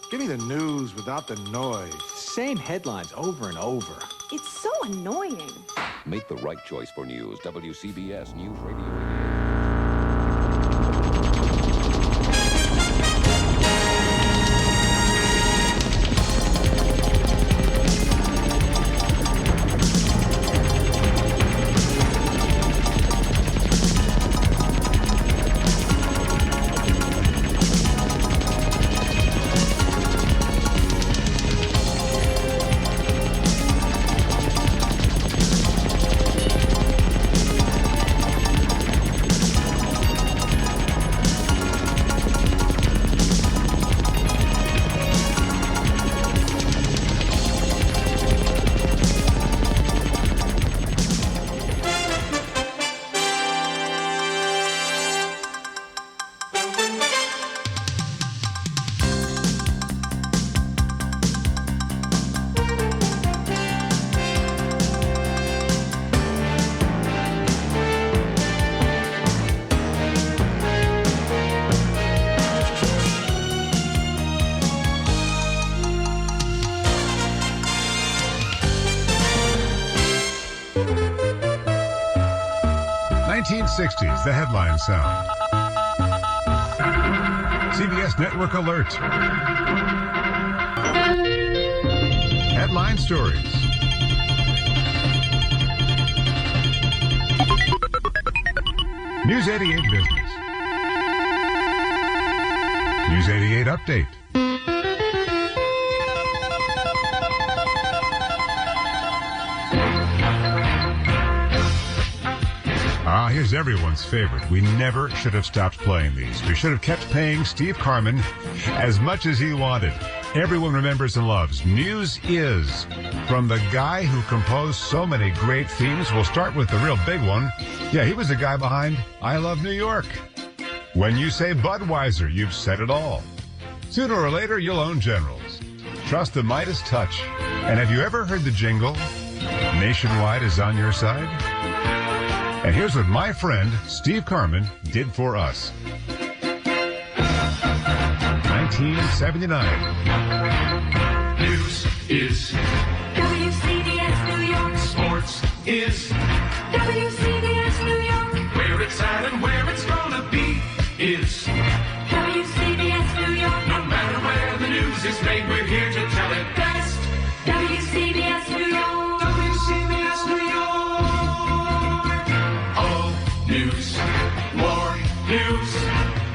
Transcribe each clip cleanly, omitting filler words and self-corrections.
Give me the news without the noise. Same headlines over and over. It's so annoying. Make the right choice for news. WCBS News Radio. 1960s, the headline sound. CBS Network Alert. Headline stories. News 88 business. News 88 update. Here's everyone's favorite. We never should have stopped playing these. We should have kept paying Steve Carman as much as he wanted. Everyone remembers and loves News Is, from the guy who composed so many great themes. We'll start with the real big one. Yeah, he was the guy behind I Love New York. When you say Budweiser, you've said it all. Sooner or later, you'll own Generals. Trust the Midas touch. And have you ever heard the jingle, Nationwide is on your side? And here's what my friend, Steve Carman, did for us. 1979. News is WCBS New York. Sports is WCBS New York. Where it's at and where it's gonna be is WCBS New York. no matter where the news is made, we're here to tell it best. WCBS New York. WCBS New York. All news, more news,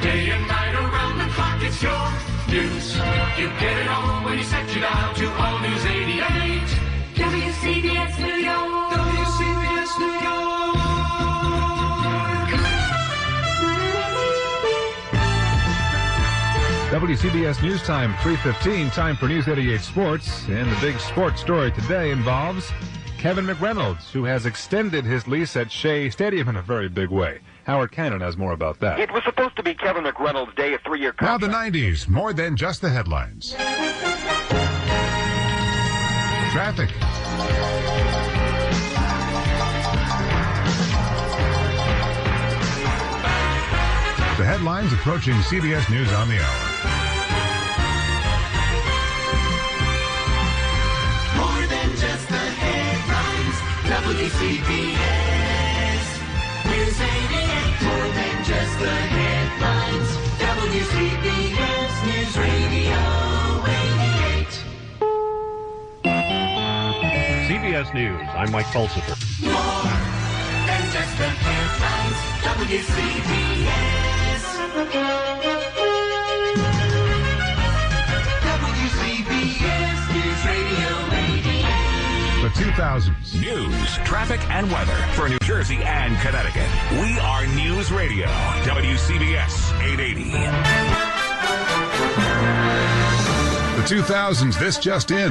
day and night around the clock. It's your news. You get it all when you set your dial to All News 88. WCBS New York. WCBS New York. WCBS News Time, 3:15, time for News 88 Sports. And the big sports story today involves Kevin McReynolds, who has extended his lease at Shea Stadium in a very big way. Howard Cannon has more about that. It was supposed to be Kevin McReynolds' day, a 3-year Now contract. the 90s, more than just the headlines. Traffic. The headlines approaching CBS News on the hour. More than just the headlines. WCBS News 88. More than just the headlines. WCBS News Radio 88. CBS News, I'm Mike Pulsifer. More than just the headlines. WCBS. WCBS News Radio 88. The 2000s. News, traffic, and weather for New Jersey and Connecticut. We are News Radio, WCBS 880. The 2000s, this just in.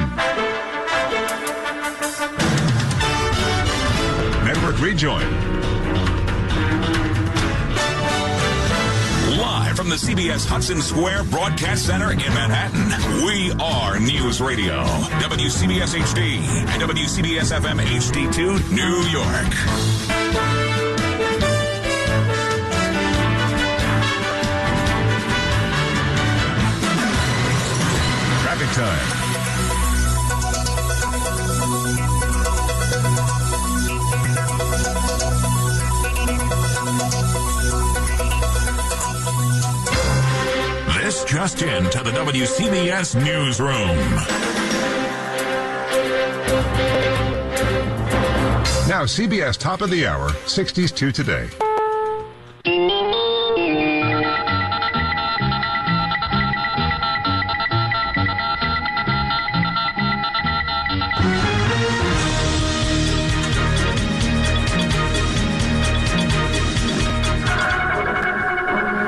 Network rejoin. Live from the CBS Hudson Square Broadcast Center in Manhattan, we are News Radio, WCBS HD and WCBS FM HD2, New York. time. This just in to the WCBS Newsroom. Now, CBS Top of the Hour, 60s to today.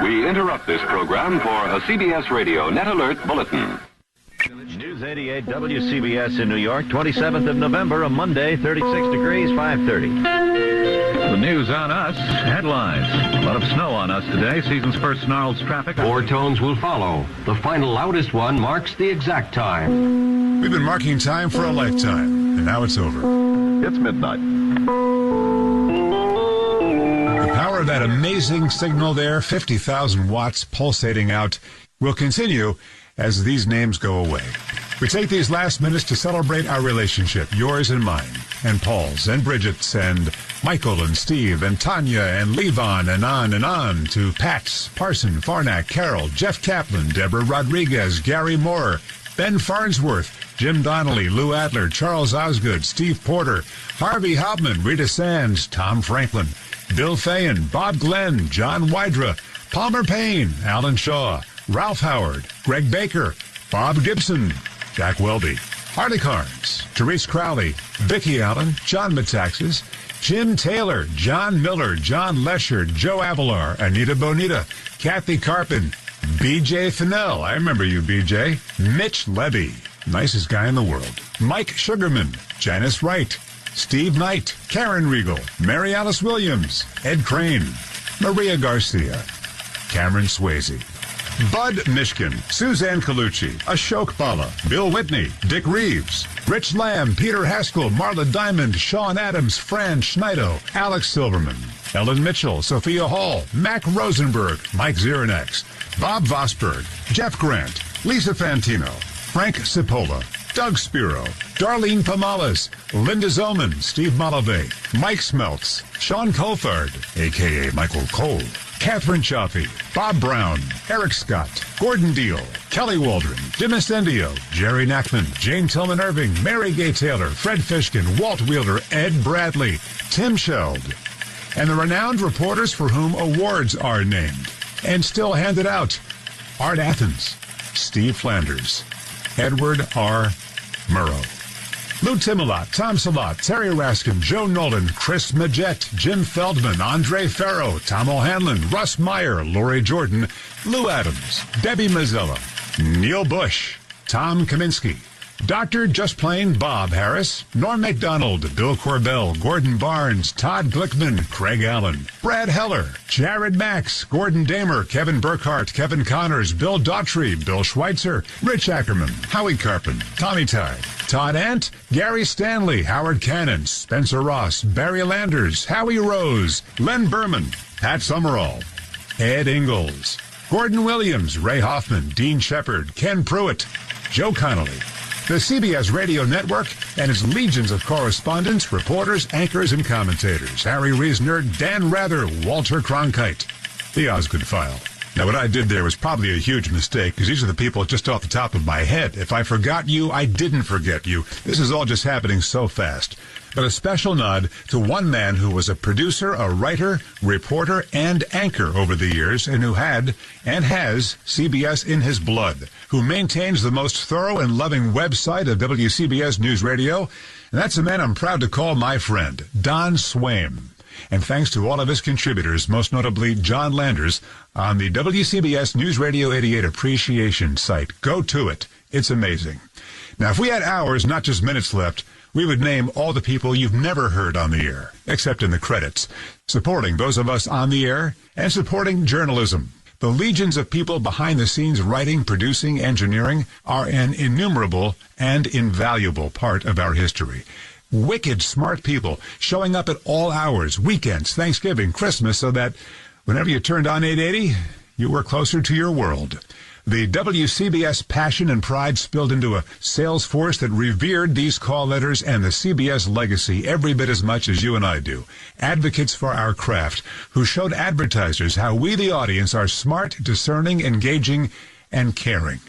We interrupt this program for a CBS Radio Net Alert Bulletin. News 88 WCBS in New York, 27th of November, a Monday, 36 degrees, 5:30. The news on us, headlines. A lot of snow on us today. Season's first snarled traffic. 4 tones will follow. The final loudest one marks the exact time. We've been marking time for a lifetime, and now it's over. It's midnight. The power of that amazing signal there, 50,000 watts pulsating out, will continue as these names go away. We take these last minutes to celebrate our relationship, yours and mine, and Paul's, and Bridget's, and Michael, and Steve, and Tanya, and Levon, and on, to Pat's, Parson, Farnack, Carol, Jeff Kaplan, Deborah Rodriguez, Gary Moore, Ben Farnsworth, Jim Donnelly, Lou Adler, Charles Osgood, Steve Porter, Harvey Hauptman, Rita Sands, Tom Franklin, Bill Fayen, Bob Glenn, John Wydra, Palmer Payne, Alan Shaw, Ralph Howard, Greg Baker, Bob Gibson, Jack Welby, Harley Carnes, Therese Crowley, Vicki Allen, John Metaxas, Jim Taylor, John Miller, John Lesher, Joe Avalar, Anita Bonita, Kathy Carpin, BJ Fennell, I remember you, BJ, Mitch Levy, nicest guy in the world, Mike Sugarman, Janice Wright, Steve Knight, Karen Riegel, Mary Alice Williams, Ed Crane, Maria Garcia, Cameron Swayze, Bud Mishkin, Suzanne Colucci, Ashok Bala, Bill Whitney, Dick Reeves, Rich Lamb, Peter Haskell, Marla Diamond, Sean Adams, Fran Schneido, Alex Silverman, Ellen Mitchell, Sophia Hall, Mac Rosenberg, Mike Ziranex, Bob Vosberg, Jeff Grant, Lisa Fantino, Frank Cipolla, Doug Spiro, Darlene Pomales, Linda Zoman, Steve Malave, Mike Smeltz, Sean Colfard, a.k.a. Michael Cole, Catherine Chaffee, Bob Brown, Eric Scott, Gordon Deal, Kelly Waldron, Jim Estendio, Jerry Knackman, Jane Tillman Irving, Mary Gay Taylor, Fred Fishkin, Walt Wheeler, Ed Bradley, Tim Sheld, and the renowned reporters for whom awards are named and still handed out. Art Athens, Steve Flanders, Edward R. Murrow, Lou Timolot, Tom Salat, Terry Raskin, Joe Nolan, Chris Majette, Jim Feldman, Andre Farrow, Tom O'Hanlon, Russ Meyer, Lori Jordan, Lou Adams, Debbie Mazzella, Neil Bush, Tom Kaminsky, Dr. Just Plain Bob Harris, Norm MacDonald, Bill Corbell, Gordon Barnes, Todd Glickman, Craig Allen, Brad Heller, Jared Max, Gordon Damer, Kevin Burkhart, Kevin Connors, Bill Daughtry, Bill Schweitzer, Rich Ackerman, Howie Carpin, Tommy Tide, Todd Ant, Gary Stanley, Howard Cannon, Spencer Ross, Barry Landers, Howie Rose, Len Berman, Pat Summerall, Ed Ingalls, Gordon Williams, Ray Hoffman, Dean Shepard, Ken Pruitt, Joe Connolly, the CBS Radio Network and its legions of correspondents, reporters, anchors, and commentators. Harry Reisner, Dan Rather, Walter Cronkite. The Osgood File. Now, what I did there was probably a huge mistake, because these are the people just off the top of my head. If I forgot you, I didn't forget you. This is all just happening so fast. But a special nod to one man who was a producer, a writer, reporter, and anchor over the years, and who had, and has, CBS in his blood, who maintains the most thorough and loving website of WCBS News Radio. And that's a man I'm proud to call my friend, Don Swaim. And thanks to all of his contributors, most notably John Landers, on the WCBS News Radio 88 Appreciation site. Go to it. It's amazing. Now, if we had hours, not just minutes left, we would name all the people you've never heard on the air, except in the credits, supporting those of us on the air and supporting journalism. The legions of people behind the scenes writing, producing, engineering are an innumerable and invaluable part of our history. Wicked smart people showing up at all hours, weekends, Thanksgiving, Christmas, so that whenever you turned on 880, you were closer to your world. The WCBS passion and pride spilled into a sales force that revered these call letters and the CBS legacy every bit as much as you and I do. Advocates for our craft who showed advertisers how we, the audience, are smart, discerning, engaging, and caring.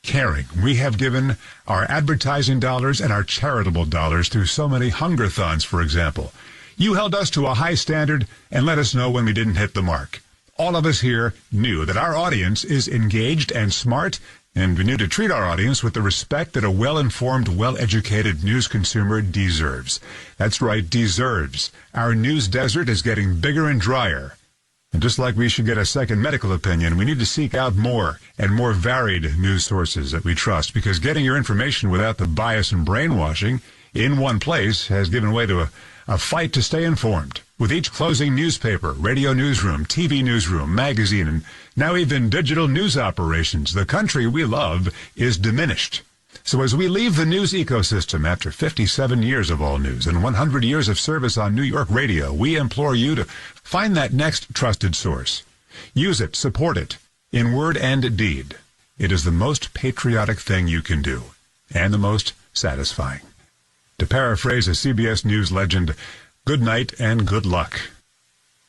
Caring. We have given our advertising dollars and our charitable dollars through so many hungerthons, for example. You held us to a high standard and let us know when we didn't hit the mark. All of us here knew that our audience is engaged and smart, and we knew to treat our audience with the respect that a well-informed, well-educated news consumer deserves. That's right, deserves. Our news desert is getting bigger and drier. And just like we should get a second medical opinion, we need to seek out more and more varied news sources that we trust, because getting your information without the bias and brainwashing in one place has given way to a fight to stay informed. With each closing newspaper, radio newsroom, TV newsroom, magazine, and now even digital news operations, the country we love is diminished. So as we leave the news ecosystem after 57 years of all news and 100 years of service on New York radio, we implore you to find that next trusted source. Use it, support it, in word and deed. It is the most patriotic thing you can do, and the most satisfying. To paraphrase a CBS News legend, good night and good luck.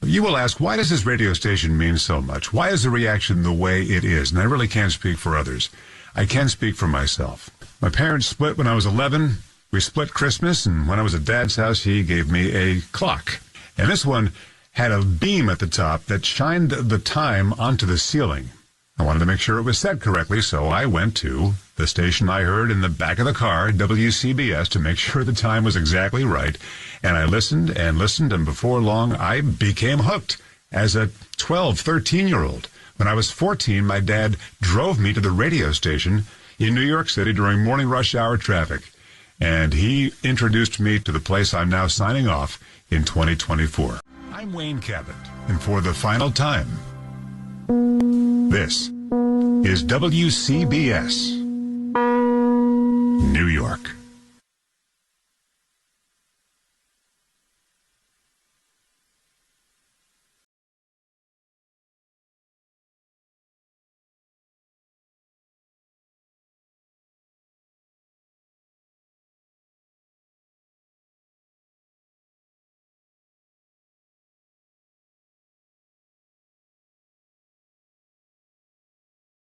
You will ask, why does this radio station mean so much? Why is the reaction the way it is? And I really can't speak for others. I can speak for myself. My parents split when I was 11. We split Christmas, and when I was at Dad's house, he gave me a clock. And this one had a beam at the top that shined the time onto the ceiling. I wanted to make sure it was set correctly, so I went to the station I heard in the back of the car, WCBS, to make sure the time was exactly right. And I listened and listened, and before long, I became hooked as a 12, 13-year-old. When I was 14, my dad drove me to the radio station in New York City during morning rush hour traffic. And he introduced me to the place I'm now signing off in 2024. I'm Wayne Cabot, and for the final time, this is WCBS New York.